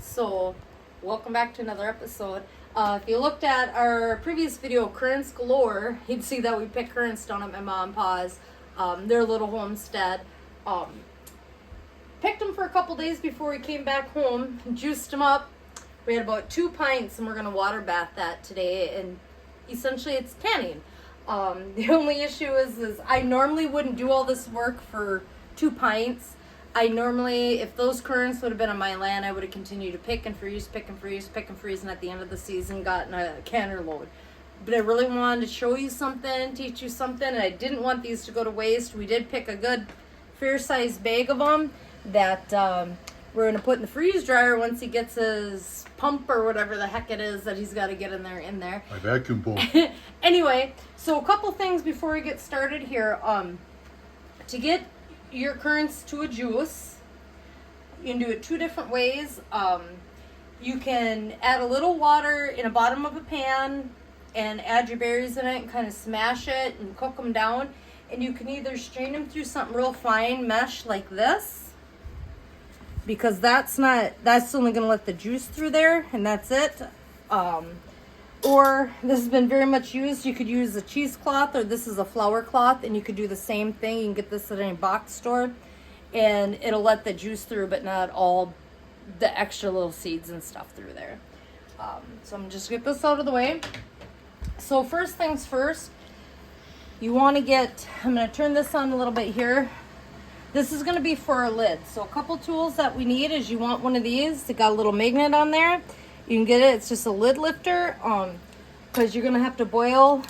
So, welcome back to another episode. If you looked at our previous video, Currants Galore, you'd see that we picked currants down at my mom and pa's, their little homestead. Picked them for a couple days before we came back home, juiced them up. We had about 2 pints and we're going to water bath that today, and essentially it's canning. The only issue is I normally wouldn't do all this work for 2 pints. I normally, if those currants would have been on my land, I would have continued to pick and freeze, and at the end of the season gotten a canner load. But I really wanted to show you something, teach you something, and I didn't want these to go to waste. We did pick a good fair-sized bag of them that we're going to put in the freeze dryer once he gets his pump or whatever the heck it is that he's got to get in there. My vacuum pull. Anyway, so a couple things before we get started here. To get your currants to a juice, you can do it 2 different ways. You can add a little water in the bottom of a pan and add your berries in it and kind of smash it and cook them down. And you can either strain them through something real fine mesh like this, because that's only going to let the juice through there, and that's it. Or this has been very much used. You could use a cheesecloth, or this is a flour cloth, and you could do the same thing. You can get this at any box store, and it'll let the juice through, but not all the extra little seeds and stuff through there. So I'm just get this out of the way. So first things first, you want to get, I'm going to turn this on a little bit here. This is going to be for our lid. So a couple tools that we need is you want one of these. It got a little magnet on there. You can get it. It's just a lid lifter, because you're going to have to boil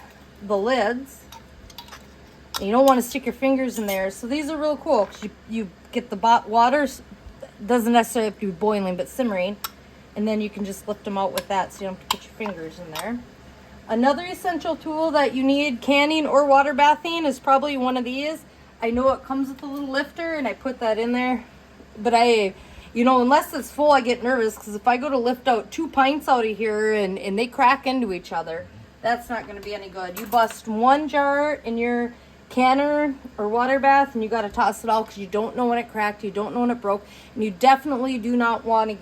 the lids. And you don't want to stick your fingers in there. So these are real cool, because you get the water. Doesn't necessarily have to be boiling, but simmering. And then you can just lift them out with that, so you don't have to put your fingers in there. Another essential tool that you need canning or water bathing is probably one of these. I know it comes with a little lifter, and I put that in there. But unless it's full, I get nervous, because if I go to lift out 2 pints out of here and they crack into each other, that's not going to be any good. You bust 1 jar in your canner or water bath, and you got to toss it out, because you don't know when it cracked, you don't know when it broke, and you definitely do not want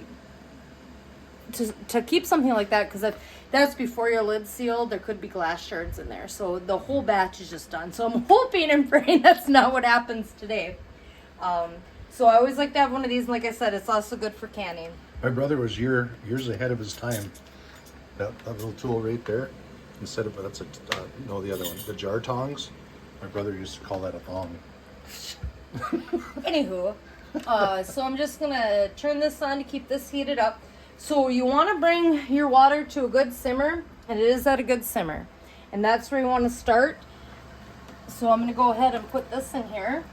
to keep something like that, because if that's before your lid's sealed, there could be glass shards in there. So the whole batch is just done. So I'm hoping and praying that's not what happens today. So I always like to have one of these, and like I said, it's also good for canning. My brother was years ahead of his time. That little tool right there, instead of, that's the other one, the jar tongs. My brother used to call that a thong. Anywho, so I'm just gonna turn this on to keep this heated up. So you want to bring your water to a good simmer, and it is at a good simmer, and that's where you want to start. So I'm gonna go ahead and put this in here.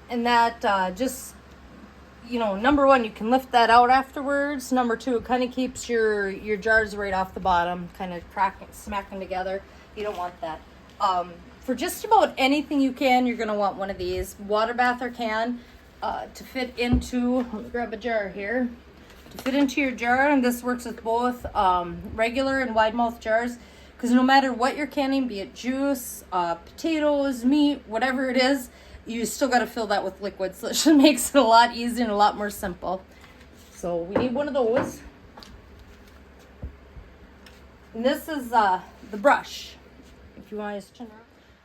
And that number 1, you can lift that out afterwards. Number 2, it kind of keeps your jars right off the bottom, kind of smacking together. You don't want that. For just about anything you can, you're going to want one of these. Water bath or can to fit into, let me grab a jar here. To fit into your jar, and this works with both regular and wide mouth jars. Because no matter what you're canning, be it juice, potatoes, meat, whatever it is, you still got to fill that with liquid, so it just makes it a lot easier and a lot more simple. So we need one of those. And this is the brush, if you want to just turn around.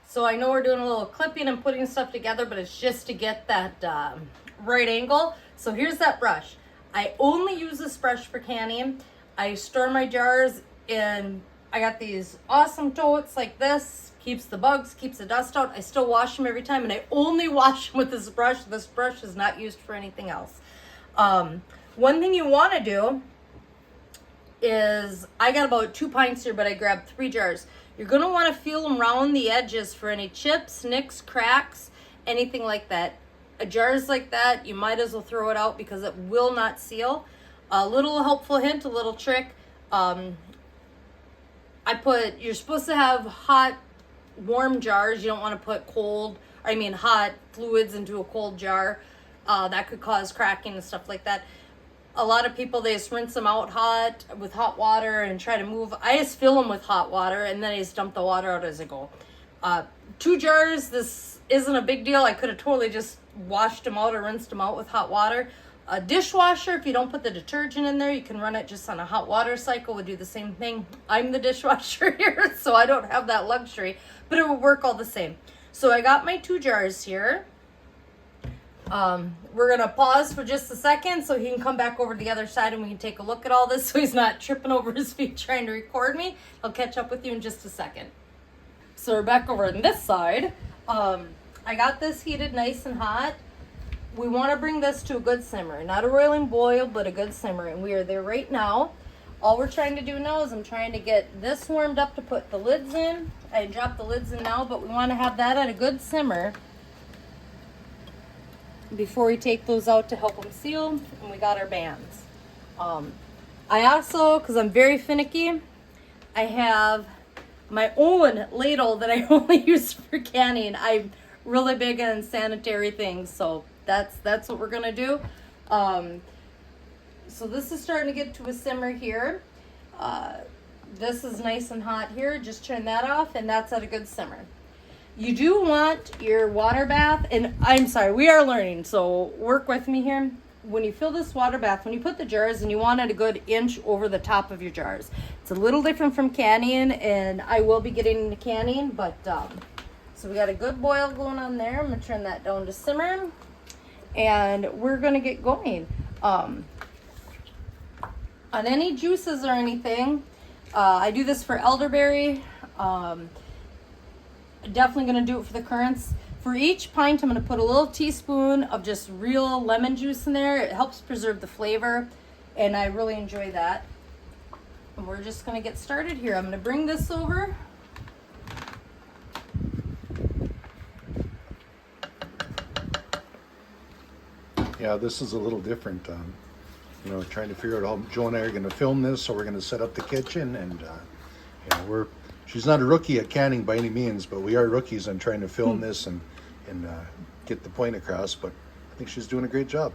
So I know we're doing a little clipping and putting stuff together, but it's just to get that right angle. So here's that brush. I only use this brush for canning. I store my jars in, I got these awesome totes like this. Keeps the bugs, keeps the dust out. I still wash them every time, and I only wash them with this brush. This brush is not used for anything else. One thing you want to do is, I got about 2 pints here, but I grabbed 3 jars. You're going to want to feel them around the edges for any chips, nicks, cracks, anything like that. Jars like that, you might as well throw it out, because it will not seal. A little helpful hint, a little trick. You're supposed to have hot, warm jars. You don't want to put hot fluids into a cold jar. That could cause cracking and stuff like that. A lot of people, they just rinse them out with hot water and try to move. I just fill them with hot water, and then I just dump the water out as I go. 2 jars, this isn't a big deal. I could have totally just washed them out or rinsed them out with hot water. A dishwasher, if you don't put the detergent in there, you can run it just on a hot water cycle. Would do the same thing. I'm the dishwasher here, so I don't have that luxury, but it will work all the same. So I got my 2 jars here. We're going to pause for just a second so he can come back over to the other side and we can take a look at all this so he's not tripping over his feet trying to record me. I'll catch up with you in just a second. So we're back over on this side. I got this heated nice and hot. We want to bring this to a good simmer. Not a roiling boil, but a good simmer. And we are there right now. All we're trying to do now is I'm trying to get this warmed up to put the lids in. I dropped the lids in now, but we want to have that at a good simmer before we take those out to help them seal. And we got our bands. I also, because I'm very finicky, I have my own ladle that I only use for canning. I'm really big on sanitary things, so that's what we're gonna do. So this is starting to get to a simmer here. This is nice and hot here. Just turn that off, and that's at a good simmer. You do want your water bath, and I'm sorry, we are learning, so work with me here. When you fill this water bath, when you put the jars, and you want it a good inch over the top of your jars. It's a little different from canning, and I will be getting into canning, but so we got a good boil going on there. I'm gonna turn that down to simmer, and we're gonna get going. On any juices or anything, I do this for elderberry. Definitely gonna do it for the currants. For each pint, I'm gonna put a little teaspoon of just real lemon juice in there. It helps preserve the flavor, and I really enjoy that. And we're just gonna get started here. I'm gonna bring this over. Yeah, this is a little different. You know, trying to figure out how Joe and I are going to film this, so we're going to set up the kitchen, and you know, she's not a rookie at canning by any means, but we are rookies on trying to film this and get the point across. But I think she's doing a great job.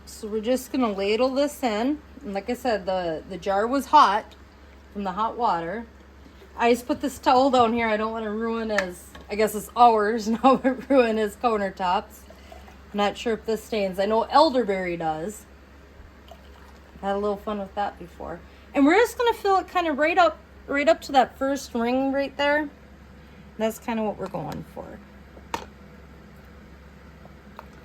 So we're just gonna ladle this in, and like I said, the jar was hot from the hot water. I just put this towel down here. I don't want to ruin I guess it's ours now, but ruin his countertops. I'm not sure if this stains. I know elderberry does. Had a little fun with that before. And we're just gonna fill it kind of right up to that first ring right there. And that's kind of what we're going for.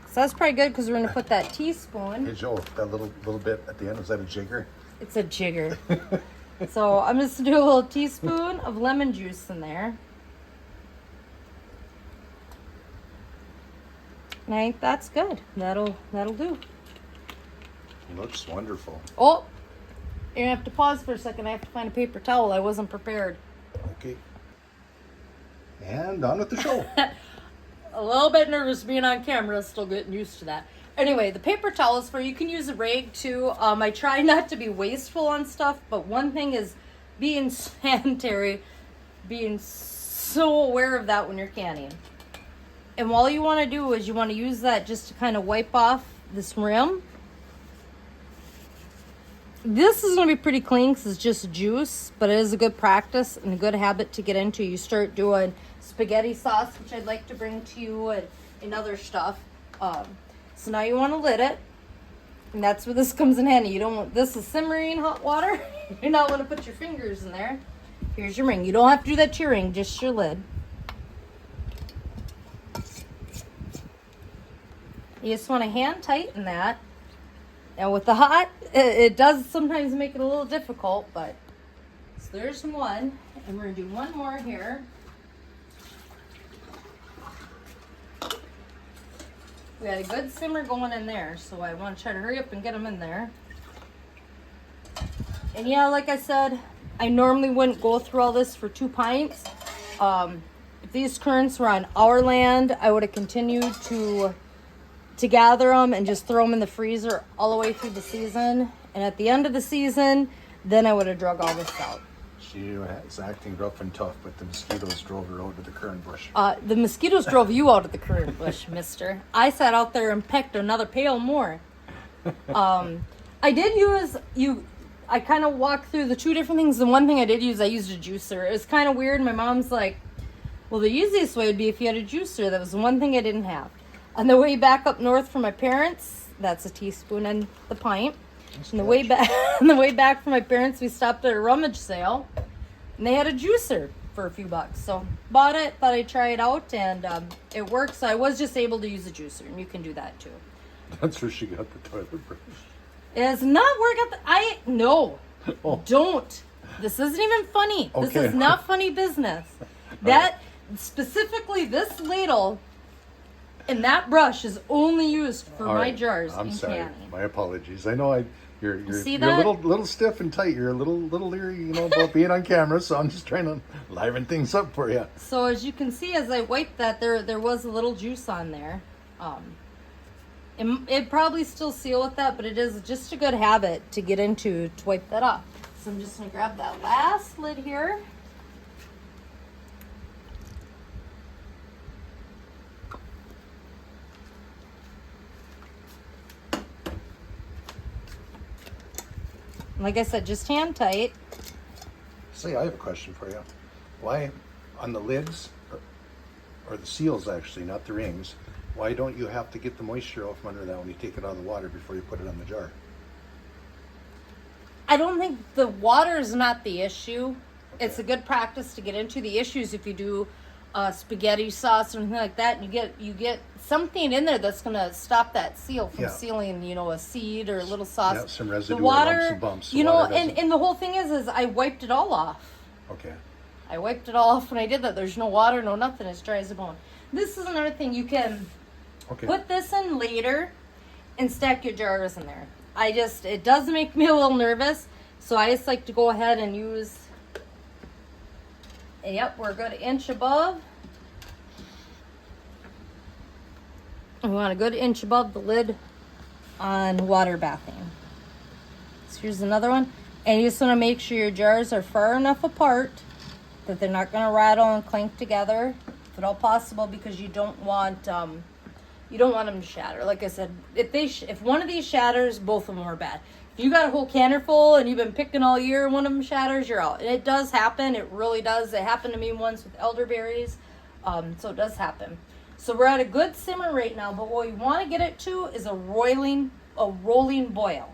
So that's probably good because we're gonna put that teaspoon. Hey Joe, that little bit at the end, is that a jigger? It's a jigger. So I'm just gonna do a little teaspoon of lemon juice in there. And I think that's good. That'll do. It looks wonderful. Oh, you're gonna have to pause for a second. I have to find a paper towel. I wasn't prepared. Okay. And on with the show. A little bit nervous being on camera, still getting used to that. Anyway, the paper towel is for, you can use a rag too. I try not to be wasteful on stuff, but one thing is being sanitary, being so aware of that when you're canning. And all you want to do is you want to use that just to kind of wipe off this rim. This is going to be pretty clean because it's just juice, but it is a good practice and a good habit to get into. You start doing spaghetti sauce, which I'd like to bring to you, and other stuff. So now you want to lid it, and that's where this comes in handy. You don't want, this is simmering hot water. You're not want to put your fingers in there. Here's your ring. You don't have to do that to your ring, just your lid. You just want to hand tighten that. Now with the hot, it does sometimes make it a little difficult, but so there's one, and we're gonna do one more here. We had a good simmer going in there, so I want to try to hurry up and get them in there. And yeah, like I said, I normally wouldn't go through all this for 2 pints. If these currants were on our land, I would have continued to gather them and just throw them in the freezer all the way through the season. And at the end of the season, then I would have drug all this out. She was acting rough and tough, but the mosquitoes drove her out to the currant bush. The mosquitoes drove you out of the currant bush, mister. I sat out there and pecked another pail more. I did use, I kind of walked through the 2 different things. The one thing I did use, I used a juicer. It was kind of weird. My mom's like, Well, the easiest way would be if you had a juicer. That was the one thing I didn't have. On the way back up north from my parents, that's a teaspoon and the pint. On the way back, on the way back from my parents, we stopped at a rummage sale, and they had a juicer for a few bucks. So bought it, thought I'd try it out, and it works. So I was just able to use a juicer, and you can do that too. That's where she got the toilet brush. It's not where I got the no. Oh. Don't. This isn't even funny. Okay. This is not funny business. That specifically this ladle and that brush is only used for my jars. I'm sorry. Canning. My apologies. I know you're See you're a little stiff and tight. You're a little leery, you know, about being on camera. So I'm just trying to liven things up for you. So as you can see, as I wiped that, there was a little juice on there. It'd probably still seal with that, but it is just a good habit to get into to wipe that off. So I'm just gonna grab that last lid here. Like I said, just hand tight. Say, I have a question for you. Why, on the lids, or the seals actually, not the rings, why don't you have to get the moisture off from under that when you take it out of the water before you put it on the jar? I don't think the water is not the issue. Okay. It's a good practice to get into. The issue is if you do spaghetti sauce or anything like that, and you get something in there that's going to stop that seal from sealing, you know, a seed or a little sauce. Yeah, some residue, the water, lumps and bumps. You know, and the whole thing is I wiped it all off. Okay. I wiped it all off when I did that. There's no water, no nothing. It's dry as a bone. This is another thing. You can put this in later and stack your jars in there. It does make me a little nervous, so I just like to go ahead and use. Yep, we're a good inch above. We want a good inch above the lid on water bathing. So here's another one. And you just want to make sure your jars are far enough apart that they're not going to rattle and clink together, if at all possible, because you don't want them to shatter. Like I said, if one of these shatters, both of them are bad. If you got a whole canner full and you've been picking all year and one of them shatters, you're out. And it does happen. It really does. It happened to me once with elderberries. So it does happen. So we're at a good simmer right now, but what we want to get it to is a rolling boil.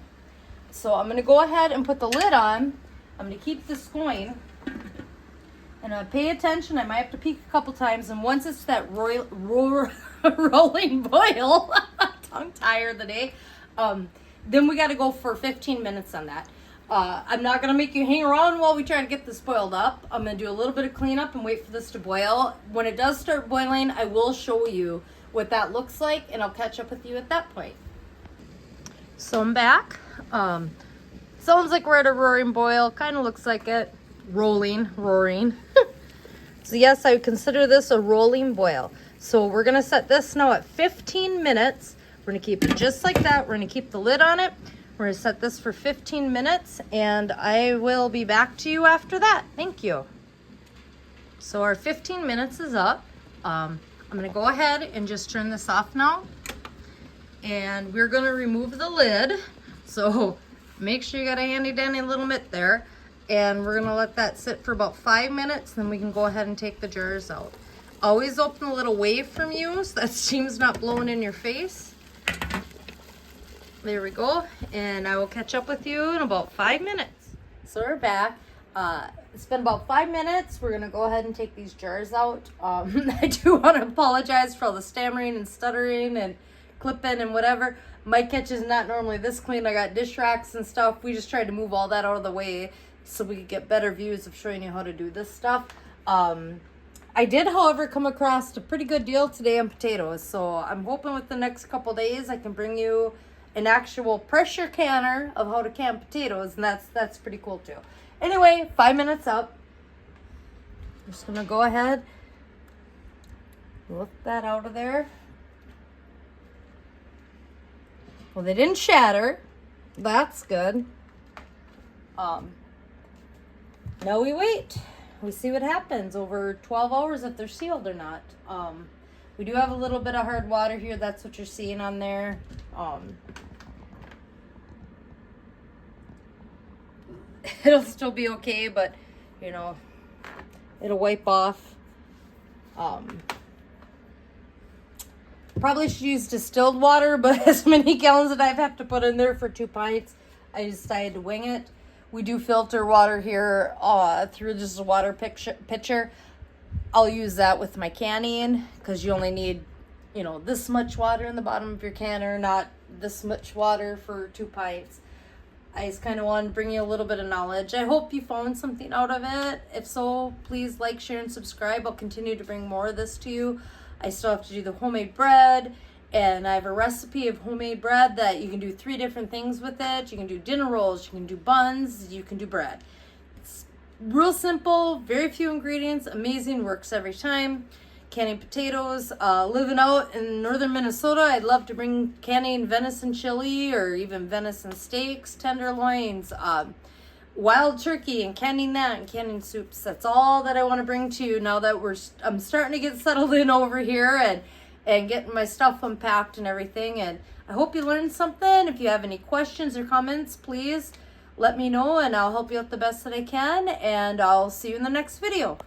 So I'm going to go ahead and put the lid on. I'm going to keep this going. And pay attention. I might have to peek a couple times. And once it's that rolling boil, tongue tired the day, then we got to go for 15 minutes on that. I'm not going to make you hang around while we try to get this boiled up. I'm going to do a little bit of cleanup and wait for this to boil. When it does start boiling, I will show you what that looks like, and I'll catch up with you at that point. So I'm back. Sounds like we're at a roaring boil. Kind of looks like it. Roaring. So yes, I would consider this a rolling boil. So we're going to set this now at 15 minutes. We're going to keep it just like that. We're going to keep the lid on it. We're going to set this for 15 minutes, and I will be back to you after that. Thank you. So our 15 minutes is up. I'm going to go ahead and just turn this off now. And we're going to remove the lid. So make sure you got a handy dandy little mitt there. And we're going to let that sit for about 5 minutes. Then we can go ahead and take the jars out. Always open a little away from you so that steam's not blowing in your face. There we go. And I will catch up with you in about 5 minutes. So we're back. It's been about 5 minutes. We're going to go ahead and take these jars out. I do want to apologize for all the stammering and stuttering and clipping and whatever. My kitchen is not normally this clean. I got dish racks and stuff. We just tried to move all that out of the way so we could get better views of showing you how to do this stuff. I did, however, come across a pretty good deal today on potatoes. So I'm hoping with the next couple days I can bring you an actual pressure canner of how to can potatoes, and that's pretty cool too. Anyway, 5 minutes up. I'm just gonna go ahead, lift that out of there. Well, they didn't shatter. That's good. Now we wait. We see what happens over 12 hours if they're sealed or not. We do have a little bit of hard water here. That's what you're seeing on there. It'll still be okay, but you know, it'll wipe off. Probably should use distilled water, but as many gallons that I have to put in there for 2 pints, I decided to wing it. We do filter water here through just a water pitcher. I'll use that with my canning because you only need, you know, this much water in the bottom of your canner, not this much water for 2 pints. I just kind of wanted to bring you a little bit of knowledge. I hope you found something out of it. If so, please like, share, and subscribe. I'll continue to bring more of this to you. I still have to do the homemade bread, and I have a recipe of homemade bread that you can do 3 different things with it. You can do dinner rolls, you can do buns, you can do bread. It's real simple, very few ingredients, amazing, works every time. Canning potatoes. Living out in northern Minnesota, I'd love to bring canning venison chili or even venison steaks, tenderloins, wild turkey, and canning that, and canning soups. That's all that I want to bring to you now that I'm starting to get settled in over here and getting my stuff unpacked and everything. And I hope you learned something. If you have any questions or comments, please let me know and I'll help you out the best that I can. And I'll see you in the next video.